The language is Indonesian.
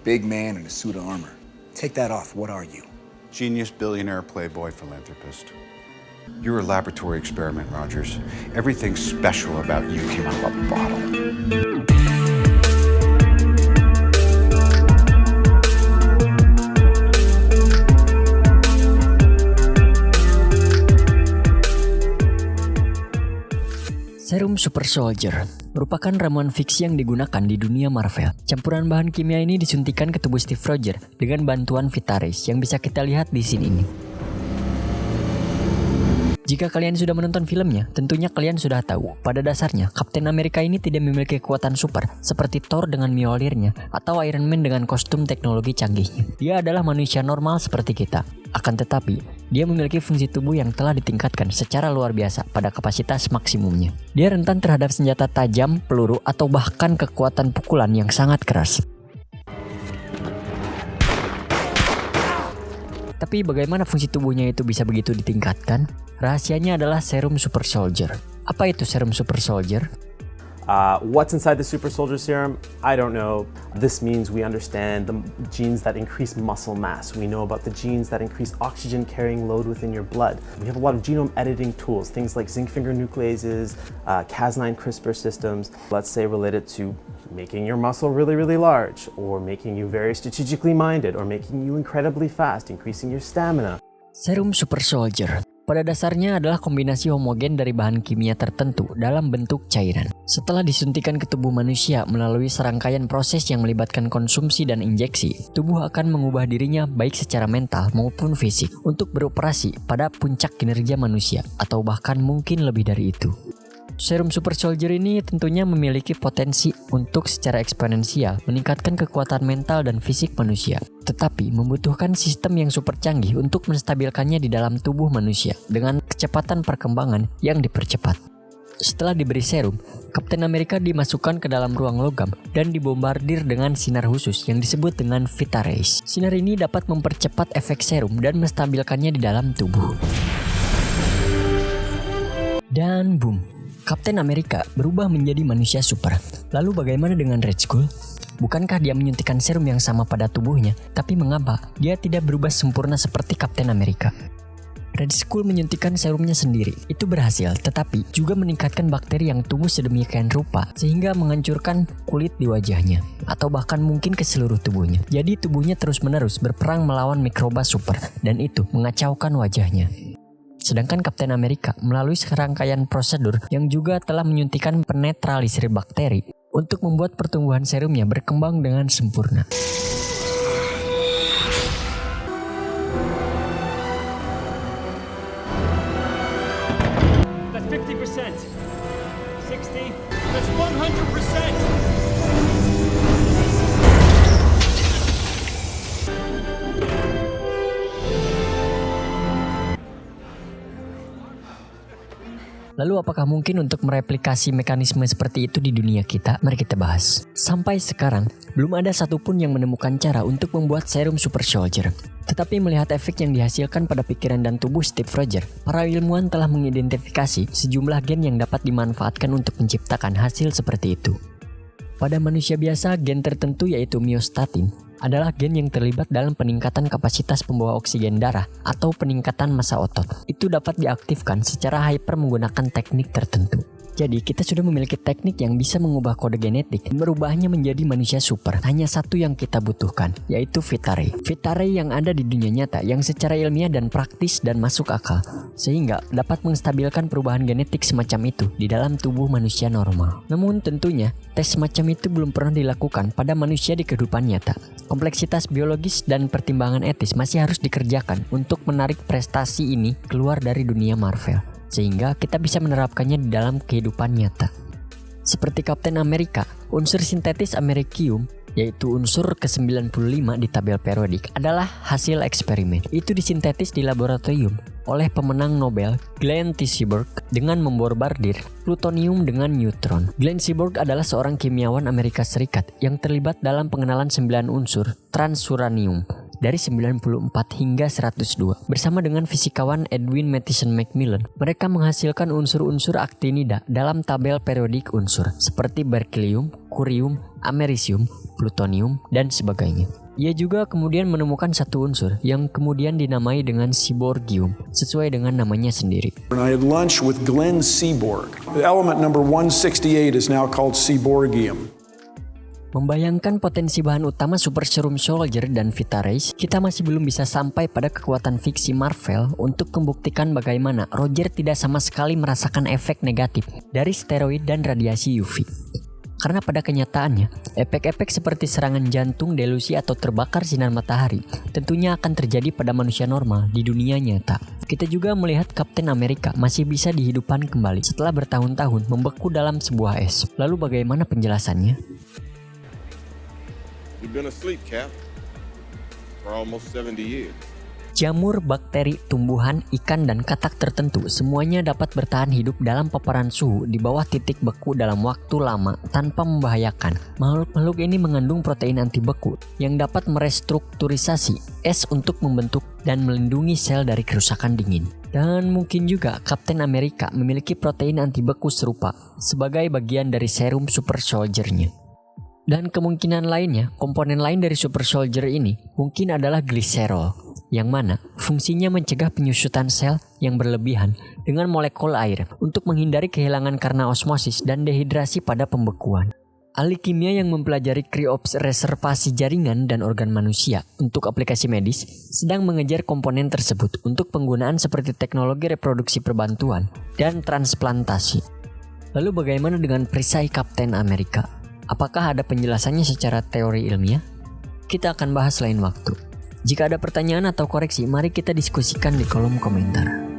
Big man in a suit of armor. Take that off, what are you? Genius, billionaire, playboy, philanthropist. You're a laboratory experiment, Rogers. Everything special about you came out of a bottle. Serum Super Soldier merupakan ramuan fiksi yang digunakan di dunia Marvel. Campuran bahan kimia ini disuntikan ke tubuh Steve Rogers dengan bantuan Vitaris yang bisa kita lihat di scene ini. Jika kalian sudah menonton filmnya, tentunya kalian sudah tahu pada dasarnya Kapten Amerika ini tidak memiliki kekuatan super seperti Thor dengan Mjolnirnya atau Iron Man dengan kostum teknologi canggihnya. Dia adalah manusia normal seperti kita. Akan tetapi, dia memiliki fungsi tubuh yang telah ditingkatkan secara luar biasa pada kapasitas maksimumnya. Dia rentan terhadap senjata tajam, peluru, atau bahkan kekuatan pukulan yang sangat keras. Tapi bagaimana fungsi tubuhnya itu bisa begitu ditingkatkan? Rahasianya adalah Serum Super Soldier. Apa itu Serum Super Soldier? What's inside the Super Soldier Serum? I don't know. This means we understand the genes that increase muscle mass. We know about the genes that increase oxygen carrying load within your blood. We have a lot of genome editing tools, things like zinc finger nucleases, Cas9 CRISPR systems, let's say related to making your muscle really, really large, or making you very strategically minded, or making you incredibly fast, increasing your stamina. Serum Super Soldier pada dasarnya adalah kombinasi homogen dari bahan kimia tertentu dalam bentuk cairan. Setelah disuntikan ke tubuh manusia melalui serangkaian proses yang melibatkan konsumsi dan injeksi, tubuh akan mengubah dirinya baik secara mental maupun fisik untuk beroperasi pada puncak kinerja manusia atau bahkan mungkin lebih dari itu. Serum Super Soldier ini tentunya memiliki potensi untuk secara eksponensial meningkatkan kekuatan mental dan fisik manusia, tetapi membutuhkan sistem yang super canggih untuk menstabilkannya di dalam tubuh manusia dengan kecepatan perkembangan yang dipercepat. Setelah diberi serum, Kapten Amerika dimasukkan ke dalam ruang logam dan dibombardir dengan sinar khusus yang disebut dengan Vita Rays. Sinar ini dapat mempercepat efek serum dan menstabilkannya di dalam tubuh. Dan boom! Kapten Amerika berubah menjadi manusia super. Lalu bagaimana dengan Red Skull? Bukankah dia menyuntikkan serum yang sama pada tubuhnya? Tapi mengapa dia tidak berubah sempurna seperti Kapten Amerika? Red Skull menyuntikkan serumnya sendiri. Itu berhasil, tetapi juga meningkatkan bakteri yang tumbuh sedemikian rupa sehingga menghancurkan kulit di wajahnya atau bahkan mungkin ke seluruh tubuhnya. Jadi tubuhnya terus-menerus berperang melawan mikroba super dan itu mengacaukan wajahnya. Sedangkan Kapten Amerika melalui serangkaian prosedur yang juga telah menyuntikkan penetralisir bakteri untuk membuat pertumbuhan serumnya berkembang dengan sempurna. That's 50%. 60. That's 100%. Lalu apakah mungkin untuk mereplikasi mekanisme seperti itu di dunia kita? Mari kita bahas. Sampai sekarang, belum ada satupun yang menemukan cara untuk membuat serum Super Soldier. Tetapi melihat efek yang dihasilkan pada pikiran dan tubuh Steve Rogers, para ilmuwan telah mengidentifikasi sejumlah gen yang dapat dimanfaatkan untuk menciptakan hasil seperti itu. Pada manusia biasa, gen tertentu yaitu myostatin adalah gen yang terlibat dalam peningkatan kapasitas pembawa oksigen darah atau peningkatan massa otot. Itu dapat diaktifkan secara hyper menggunakan teknik tertentu. Jadi kita sudah memiliki teknik yang bisa mengubah kode genetik dan merubahnya menjadi manusia super. Hanya satu yang kita butuhkan, yaitu Vita Ray. Vita Ray yang ada di dunia nyata yang secara ilmiah dan praktis dan masuk akal, sehingga dapat menstabilkan perubahan genetik semacam itu di dalam tubuh manusia normal. Namun tentunya tes semacam itu belum pernah dilakukan pada manusia di kehidupan nyata. Kompleksitas biologis dan pertimbangan etis masih harus dikerjakan untuk menarik prestasi ini keluar dari dunia Marvel, sehingga kita bisa menerapkannya di dalam kehidupan nyata. Seperti Kapten Amerika, unsur sintetis americium, yaitu unsur ke-95 di tabel periodik, adalah hasil eksperimen. Itu disintetis di laboratorium oleh pemenang Nobel Glenn T. Seaborg dengan membombardir plutonium dengan neutron. Glenn Seaborg adalah seorang kimiawan Amerika Serikat yang terlibat dalam pengenalan 9 unsur transuranium dari 94 hingga 102. Bersama dengan fisikawan Edwin Mathison Macmillan, mereka menghasilkan unsur-unsur aktinida dalam tabel periodik unsur seperti berkelium, kurium, amerisium, plutonium, dan sebagainya. Ia juga kemudian menemukan satu unsur yang kemudian dinamai dengan seaborgium sesuai dengan namanya sendiri. I had lunch with Glenn Seaborg. Element number 168 is now called seaborgium. Membayangkan potensi bahan utama Super Serum Soldier dan Vita Race, kita masih belum bisa sampai pada kekuatan fiksi Marvel untuk membuktikan bagaimana Roger tidak sama sekali merasakan efek negatif dari steroid dan radiasi UV. Karena pada kenyataannya, efek-efek seperti serangan jantung, delusi, atau terbakar sinar matahari tentunya akan terjadi pada manusia normal di dunia nyata. Kita juga melihat Kapten Amerika masih bisa dihidupkan kembali setelah bertahun-tahun membeku dalam sebuah es. Lalu bagaimana penjelasannya? You've been asleep, Cap, for almost 70 years. Jamur, bakteri, tumbuhan, ikan, dan katak tertentu semuanya dapat bertahan hidup dalam paparan suhu di bawah titik beku dalam waktu lama tanpa membahayakan. Makhluk-makhluk ini mengandung protein anti beku yang dapat merestrukturisasi es untuk membentuk dan melindungi sel dari kerusakan dingin. Dan mungkin juga Kapten Amerika memiliki protein anti beku serupa sebagai bagian dari serum Super Soldier-nya. Dan kemungkinan lainnya, komponen lain dari Super Soldier ini mungkin adalah gliserol, yang mana fungsinya mencegah penyusutan sel yang berlebihan dengan molekul air untuk menghindari kehilangan karena osmosis dan dehidrasi pada pembekuan. Ahli kimia yang mempelajari kriopreservasi jaringan dan organ manusia untuk aplikasi medis sedang mengejar komponen tersebut untuk penggunaan seperti teknologi reproduksi perbantuan dan transplantasi. Lalu bagaimana dengan perisai Kapten Amerika? Apakah ada penjelasannya secara teori ilmiah? Kita akan bahas lain waktu. Jika ada pertanyaan atau koreksi, mari kita diskusikan di kolom komentar.